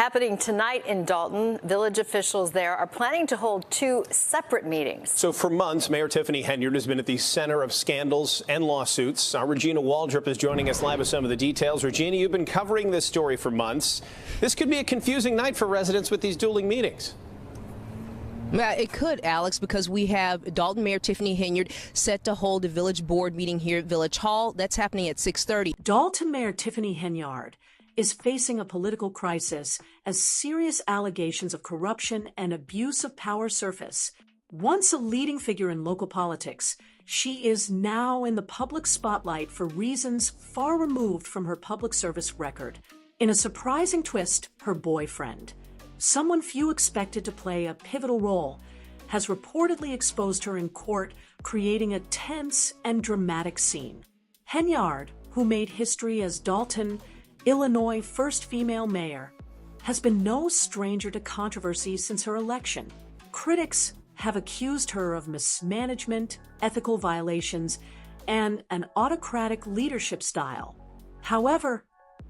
Happening tonight in Dalton, village officials there are planning to hold two separate meetings. So for months, Mayor Tiffany Henyard has been at the center of scandals and lawsuits. Our Regina Waldrop is joining us live with some of the details. Regina, you've been covering this story for months. This could be a confusing night for residents with these dueling meetings. It could, Alex, because we have Dalton Mayor Tiffany Henyard set to hold a village board meeting here at Village Hall. That's happening at 6:30. Dalton Mayor Tiffany Henyard is facing a political crisis as serious allegations of corruption and abuse of power surface. Once a leading figure in local politics, she is now in the public spotlight for reasons far removed from her public service record. In a surprising twist, her boyfriend, someone few expected to play a pivotal role, has reportedly exposed her in court, creating a tense and dramatic scene. Henyard, who made history as Dalton, Illinois' first female mayor, has been no stranger to controversy since her election. Critics have accused her of mismanagement, ethical violations, and an autocratic leadership style. However,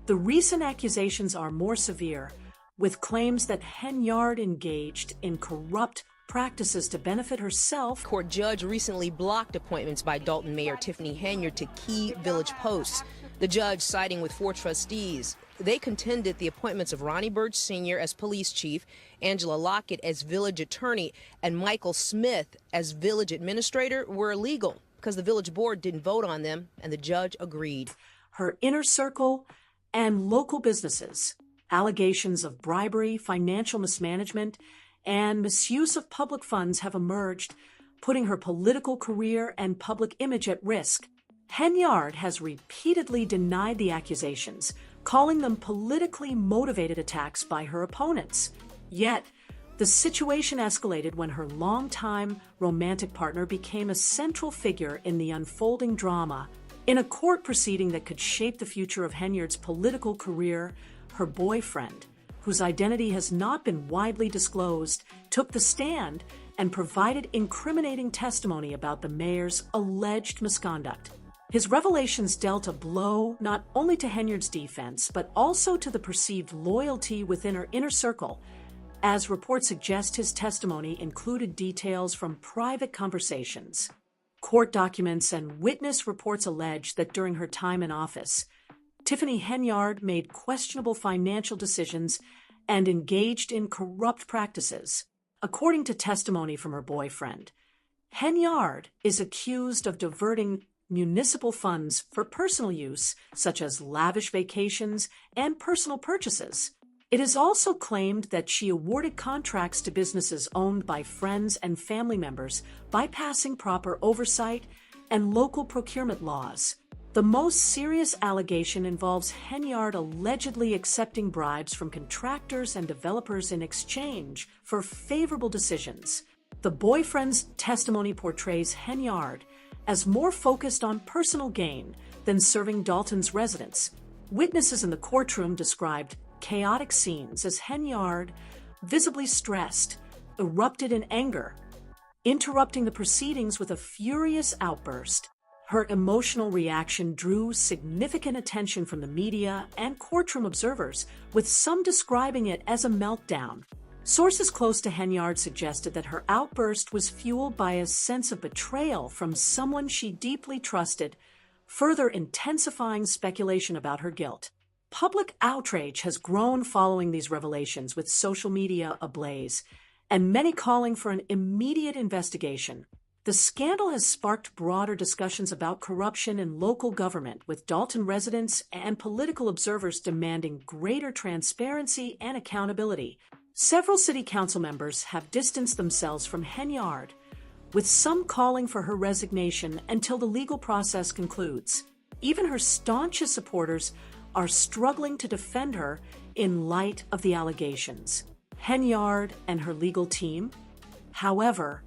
the recent accusations are more severe, with claims that Henyard engaged in corrupt practices to benefit herself. Court judge recently blocked appointments by Dalton Mayor Tiffany Henyard to key village posts. The judge, siding with 4 trustees, they contended the appointments of Ronnie Birch Sr. as police chief, Angela Lockett as village attorney, and Michael Smith as village administrator were illegal because the village board didn't vote on them, and the judge agreed. Her inner circle and local businesses, allegations of bribery, financial mismanagement, and misuse of public funds have emerged, putting her political career and public image at risk. Henyard has repeatedly denied the accusations, calling them politically motivated attacks by her opponents. Yet, the situation escalated when her longtime romantic partner became a central figure in the unfolding drama. In a court proceeding that could shape the future of Henyard's political career, her boyfriend, whose identity has not been widely disclosed, took the stand and provided incriminating testimony about the mayor's alleged misconduct. His revelations dealt a blow not only to Henyard's defense, but also to the perceived loyalty within her inner circle, as reports suggest his testimony included details from private conversations. Court documents and witness reports allege that during her time in office, Tiffany Henyard made questionable financial decisions and engaged in corrupt practices. According to testimony from her boyfriend, Henyard is accused of diverting municipal funds for personal use, such as lavish vacations and personal purchases. It is also claimed that she awarded contracts to businesses owned by friends and family members, bypassing proper oversight and local procurement laws. The most serious allegation involves Henyard allegedly accepting bribes from contractors and developers in exchange for favorable decisions. The boyfriend's testimony portrays Henyard as more focused on personal gain than serving Dalton's residents. Witnesses in the courtroom described chaotic scenes as Henyard, visibly stressed, erupted in anger, interrupting the proceedings with a furious outburst. Her emotional reaction drew significant attention from the media and courtroom observers, with some describing it as a meltdown. Sources close to Henyard suggested that her outburst was fueled by a sense of betrayal from someone she deeply trusted, further intensifying speculation about her guilt. Public outrage has grown following these revelations, with social media ablaze, and many calling for an immediate investigation. The scandal has sparked broader discussions about corruption in local government, with Dalton residents and political observers demanding greater transparency and accountability. Several city council members have distanced themselves from Henyard, with some calling for her resignation until the legal process concludes. Even her staunchest supporters are struggling to defend her in light of the allegations. Henyard and her legal team, however,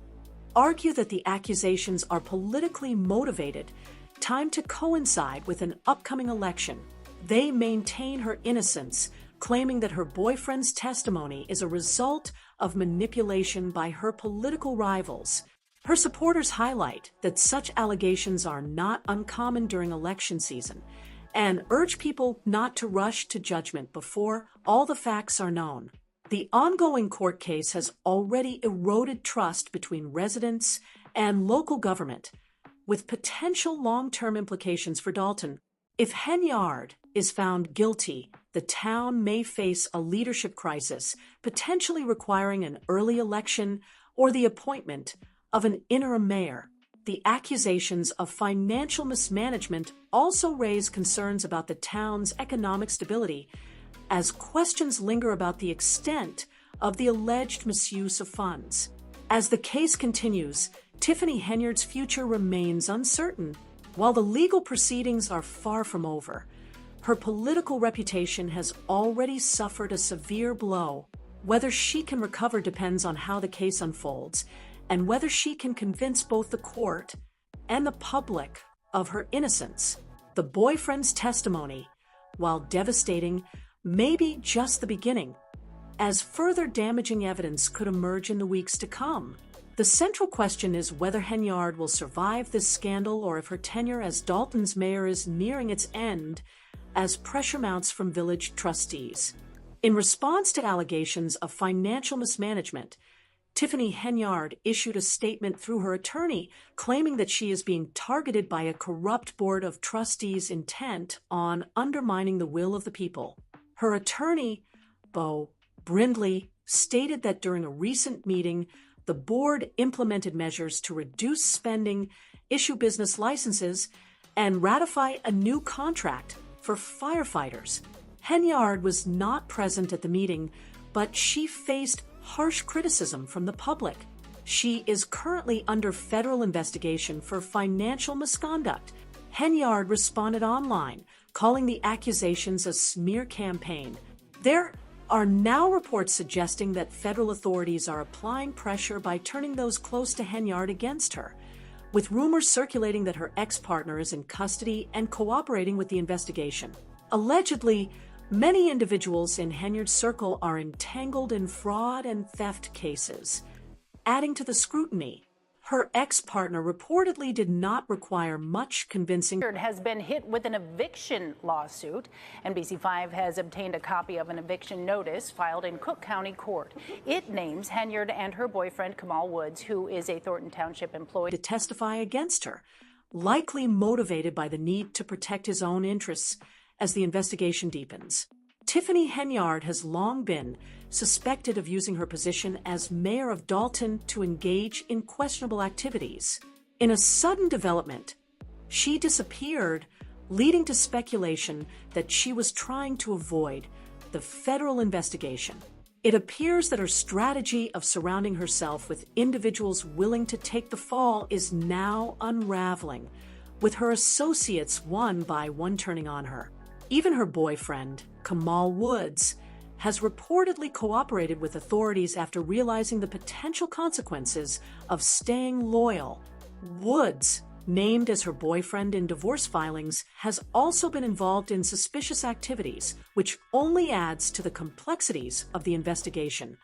argue that the accusations are politically motivated, timed to coincide with an upcoming election. They maintain her innocence, claiming that her boyfriend's testimony is a result of manipulation by her political rivals. Her supporters highlight that such allegations are not uncommon during election season, and urge people not to rush to judgment before all the facts are known. The ongoing court case has already eroded trust between residents and local government, with potential long-term implications for Dalton. If Henyard is found guilty, the town may face a leadership crisis, potentially requiring an early election or the appointment of an interim mayor. The accusations of financial mismanagement also raise concerns about the town's economic stability, as questions linger about the extent of the alleged misuse of funds. As the case continues, Tiffany Henyard's future remains uncertain. While the legal proceedings are far from over, her political reputation has already suffered a severe blow. Whether she can recover depends on how the case unfolds, and whether she can convince both the court and the public of her innocence. The boyfriend's testimony, while devastating, may be just the beginning, as further damaging evidence could emerge in the weeks to come. The central question is whether Henyard will survive this scandal or if her tenure as Dalton's mayor is nearing its end as pressure mounts from village trustees. In response to allegations of financial mismanagement, Tiffany Henyard issued a statement through her attorney claiming that she is being targeted by a corrupt board of trustees intent on undermining the will of the people. Her attorney, Bo Brindley, stated that during a recent meeting, the board implemented measures to reduce spending, issue business licenses, and ratify a new contract for firefighters. Henyard was not present at the meeting, but she faced harsh criticism from the public. She is currently under federal investigation for financial misconduct. Henyard responded online, calling the accusations a smear campaign. There are now reports suggesting that federal authorities are applying pressure by turning those close to Henyard against her, with rumors circulating that her ex-partner is in custody and cooperating with the investigation. Allegedly, many individuals in Henyard's circle are entangled in fraud and theft cases, adding to the scrutiny. Her ex-partner reportedly did not require much convincing. Has been hit with an eviction lawsuit. NBC5 has obtained a copy of an eviction notice filed in Cook County Court. It names Henyard and her boyfriend, Kamal Woods, who is a Thornton Township employee, to testify against her, likely motivated by the need to protect his own interests as the investigation deepens. Tiffany Henyard has long been suspected of using her position as mayor of Dalton to engage in questionable activities. In a sudden development, she disappeared, leading to speculation that she was trying to avoid the federal investigation. It appears that her strategy of surrounding herself with individuals willing to take the fall is now unraveling, with her associates one by one turning on her. Even her boyfriend, Kamal Woods, has reportedly cooperated with authorities after realizing the potential consequences of staying loyal. Woods, named as her boyfriend in divorce filings, has also been involved in suspicious activities, which only adds to the complexities of the investigation.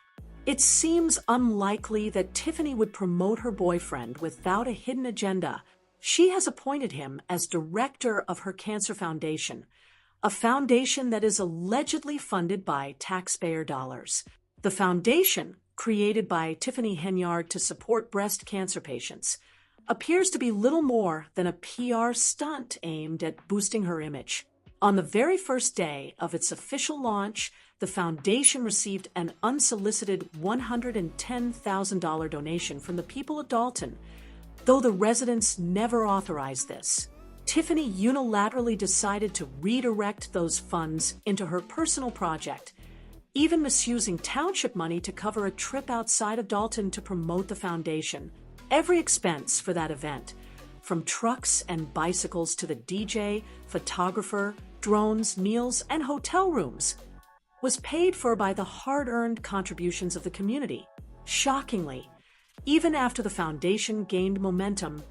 It seems unlikely that Tiffany would promote her boyfriend without a hidden agenda. She has appointed him as director of her cancer foundation, a foundation that is allegedly funded by taxpayer dollars. The foundation, created by Tiffany Henyard to support breast cancer patients, appears to be little more than a PR stunt aimed at boosting her image. On the very first day of its official launch, the foundation received an unsolicited $110,000 donation from the people of Dalton, though the residents never authorized this. Tiffany unilaterally decided to redirect those funds into her personal project, even misusing township money to cover a trip outside of Dalton to promote the foundation. Every expense for that event, from trucks and bicycles to the DJ, photographer, drones, meals, and hotel rooms, was paid for by the hard-earned contributions of the community. Shockingly, even after the foundation gained momentum,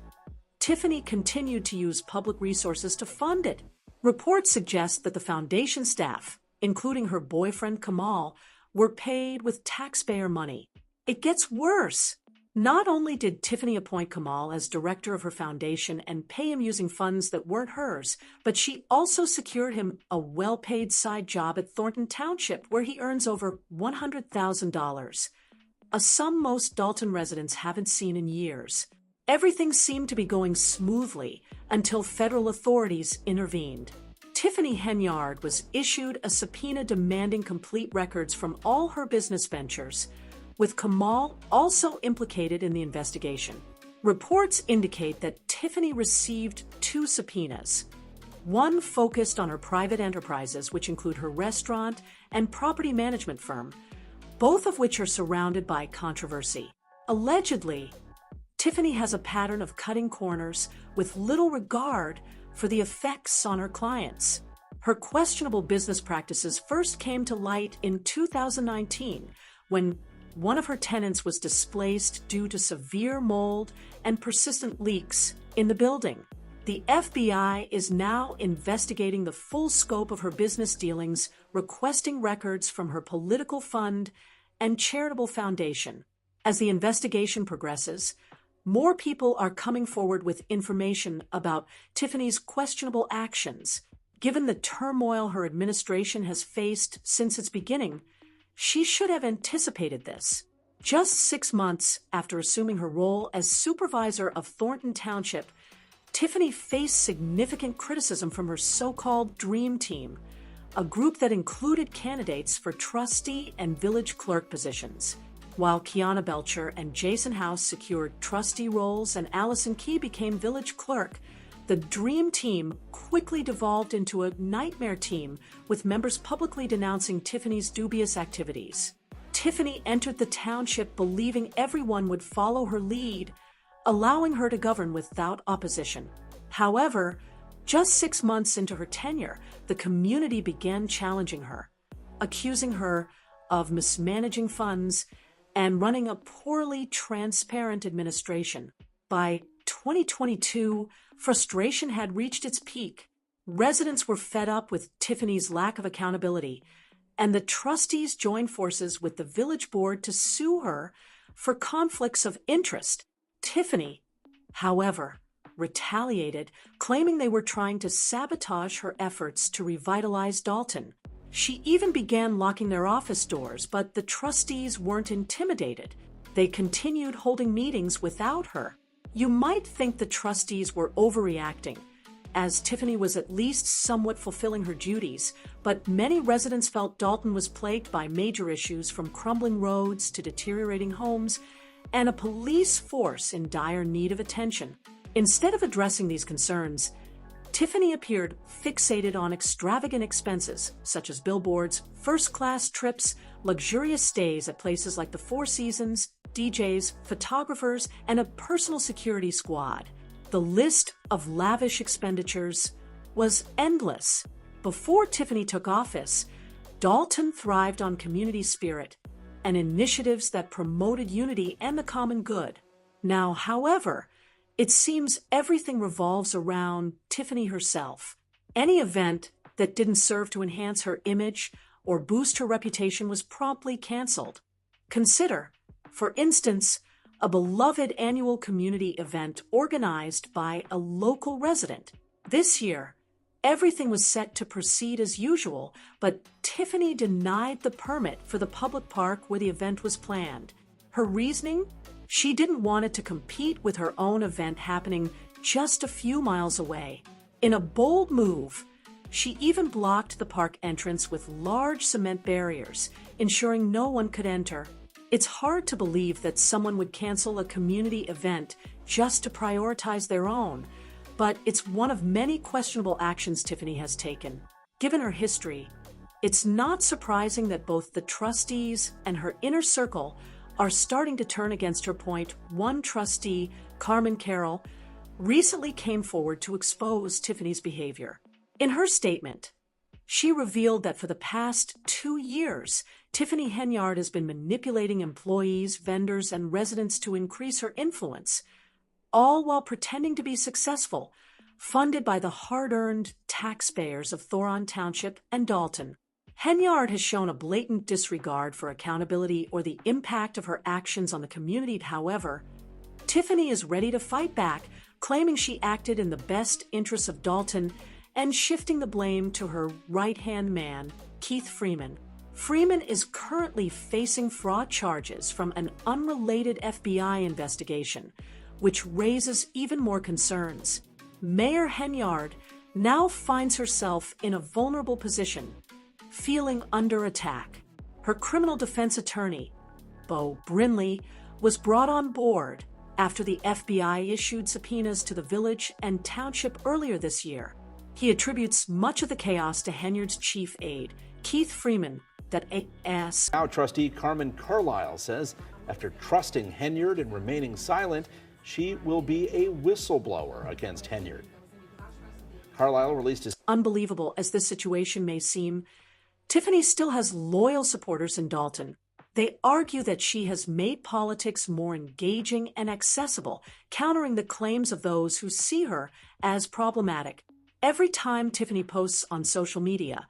Tiffany continued to use public resources to fund it. Reports suggest that the foundation staff, including her boyfriend Kamal, were paid with taxpayer money. It gets worse. Not only did Tiffany appoint Kamal as director of her foundation and pay him using funds that weren't hers, but she also secured him a well-paid side job at Thornton Township, where he earns over $100,000, a sum most Dalton residents haven't seen in years. Everything seemed to be going smoothly until federal authorities intervened. Tiffany Henyard was issued a subpoena demanding complete records from all her business ventures, with Kamal also implicated in the investigation. Reports indicate that Tiffany received 2 subpoenas. One focused on her private enterprises, which include her restaurant and property management firm, both of which are surrounded by controversy. Allegedly, Tiffany has a pattern of cutting corners with little regard for the effects on her clients. Her questionable business practices first came to light in 2019 when one of her tenants was displaced due to severe mold and persistent leaks in the building. The FBI is now investigating the full scope of her business dealings, requesting records from her political fund and charitable foundation. As the investigation progresses, more people are coming forward with information about Tiffany's questionable actions. Given the turmoil her administration has faced since its beginning, she should have anticipated this. Just 6 months after assuming her role as supervisor of Thornton Township, Tiffany faced significant criticism from her so-called Dream Team, a group that included candidates for trustee and village clerk positions. While Kiana Belcher and Jason House secured trustee roles and Allison Key became village clerk, the Dream Team quickly devolved into a nightmare team, with members publicly denouncing Tiffany's dubious activities. Tiffany entered the township believing everyone would follow her lead, allowing her to govern without opposition. However, just 6 months into her tenure, the community began challenging her, accusing her of mismanaging funds and running a poorly transparent administration. By 2022, frustration had reached its peak. Residents were fed up with Tiffany's lack of accountability, and the trustees joined forces with the village board to sue her for conflicts of interest. Tiffany, however, retaliated, claiming they were trying to sabotage her efforts to revitalize Dalton. She even began locking their office doors, but the trustees weren't intimidated. They continued holding meetings without her. You might think the trustees were overreacting, as Tiffany was at least somewhat fulfilling her duties, but many residents felt Dalton was plagued by major issues, from crumbling roads to deteriorating homes and a police force in dire need of attention. Instead of addressing these concerns, Tiffany appeared fixated on extravagant expenses, such as billboards, first-class trips, luxurious stays at places like the Four Seasons, DJs, photographers, and a personal security squad. The list of lavish expenditures was endless. Before Tiffany took office, Dalton thrived on community spirit and initiatives that promoted unity and the common good. Now, however, it seems everything revolves around Tiffany herself. Any event that didn't serve to enhance her image or boost her reputation was promptly canceled. Consider, for instance, a beloved annual community event organized by a local resident. This year, everything was set to proceed as usual, but Tiffany denied the permit for the public park where the event was planned. Her reasoning? She didn't want it to compete with her own event happening just a few miles away. In a bold move, she even blocked the park entrance with large cement barriers, ensuring no one could enter. It's hard to believe that someone would cancel a community event just to prioritize their own, but it's one of many questionable actions Tiffany has taken. Given her history, it's not surprising that both the trustees and her inner circle are starting to turn against her. One trustee, Carmen Carroll, recently came forward to expose Tiffany's behavior. In her statement, she revealed that for the past 2 years, Tiffany Henyard has been manipulating employees, vendors, and residents to increase her influence, all while pretending to be successful, funded by the hard-earned taxpayers of Thornton Township and Dalton. Henyard has shown a blatant disregard for accountability or the impact of her actions on the community. However, Tiffany is ready to fight back, claiming she acted in the best interests of Dalton and shifting the blame to her right-hand man, Keith Freeman. Freeman is currently facing fraud charges from an unrelated FBI investigation, which raises even more concerns. Mayor Henyard now finds herself in a vulnerable position, feeling under attack. Her criminal defense attorney, Bo Brinley, was brought on board after the FBI issued subpoenas to the village and township earlier this year. He attributes much of the chaos to Henyard's chief aide, Keith Freeman, that AS. Now trustee Carmen Carlisle says after trusting Henyard and remaining silent, she will be a whistleblower against Henyard. Carlisle released his... Unbelievable as this situation may seem, Tiffany still has loyal supporters in Dalton. They argue that she has made politics more engaging and accessible, countering the claims of those who see her as problematic. Every time Tiffany posts on social media,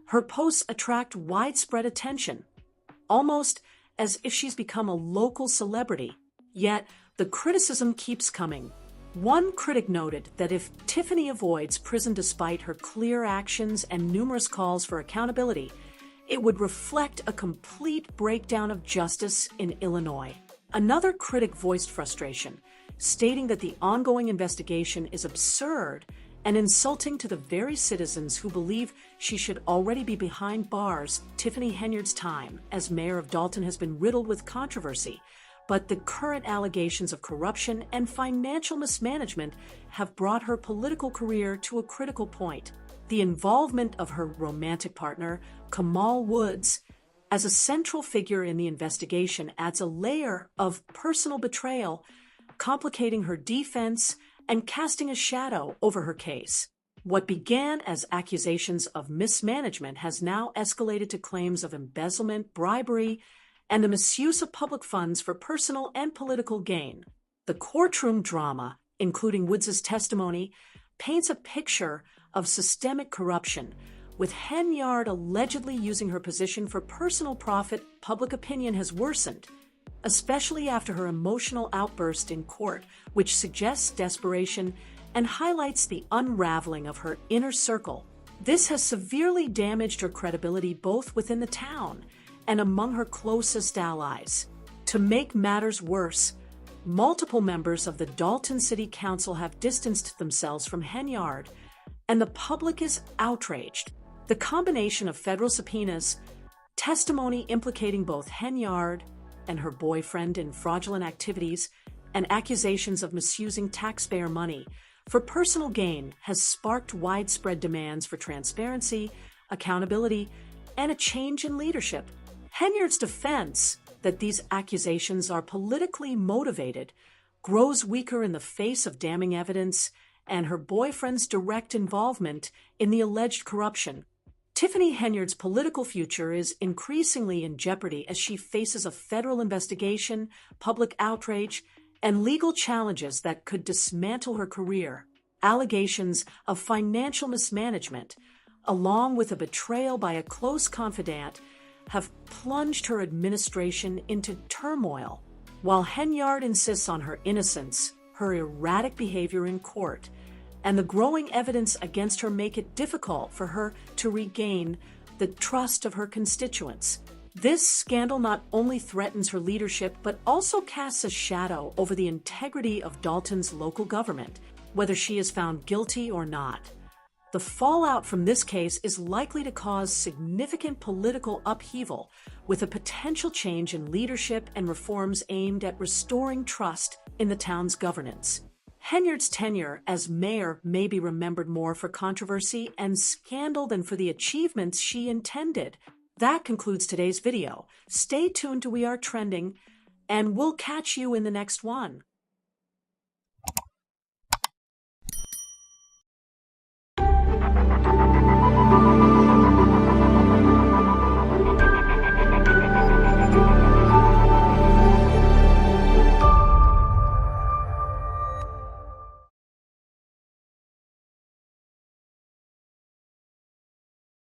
her posts attract widespread attention, almost as if she's become a local celebrity. Yet, the criticism keeps coming. One critic noted that if Tiffany avoids prison despite her clear actions and numerous calls for accountability, it would reflect a complete breakdown of justice in Illinois. Another critic voiced frustration, stating that the ongoing investigation is absurd and insulting to the very citizens who believe she should already be behind bars. Tiffany Henyard's time as mayor of Dalton has been riddled with controversy, but the current allegations of corruption and financial mismanagement have brought her political career to a critical point. The involvement of her romantic partner, Kamal Woods, as a central figure in the investigation adds a layer of personal betrayal, complicating her defense and casting a shadow over her case. What began as accusations of mismanagement has now escalated to claims of embezzlement, bribery, and the misuse of public funds for personal and political gain. The courtroom drama, including Woods' testimony, paints a picture of systemic corruption, with Henyard allegedly using her position for personal profit. Public opinion has worsened, especially after her emotional outburst in court, which suggests desperation and highlights the unraveling of her inner circle. This has severely damaged her credibility both within the town and among her closest allies. To make matters worse, multiple members of the Dalton City Council have distanced themselves from Henyard, and the public is outraged. The combination of federal subpoenas, testimony implicating both Henyard and her boyfriend in fraudulent activities, and accusations of misusing taxpayer money for personal gain has sparked widespread demands for transparency, accountability, and a change in leadership. Henyard's defense that these accusations are politically motivated grows weaker in the face of damning evidence and her boyfriend's direct involvement in the alleged corruption. Tiffany Henyard's political future is increasingly in jeopardy as she faces a federal investigation, public outrage, and legal challenges that could dismantle her career. Allegations of financial mismanagement, along with a betrayal by a close confidant, have plunged her administration into turmoil. While Henyard insists on her innocence, her erratic behavior in court and the growing evidence against her make it difficult for her to regain the trust of her constituents. This scandal not only threatens her leadership, but also casts a shadow over the integrity of Dalton's local government, whether she is found guilty or not. The fallout from this case is likely to cause significant political upheaval, with a potential change in leadership and reforms aimed at restoring trust in the town's governance. Henyard's tenure as mayor may be remembered more for controversy and scandal than for the achievements she intended. That concludes today's video. Stay tuned to We Are Trending, and we'll catch you in the next one.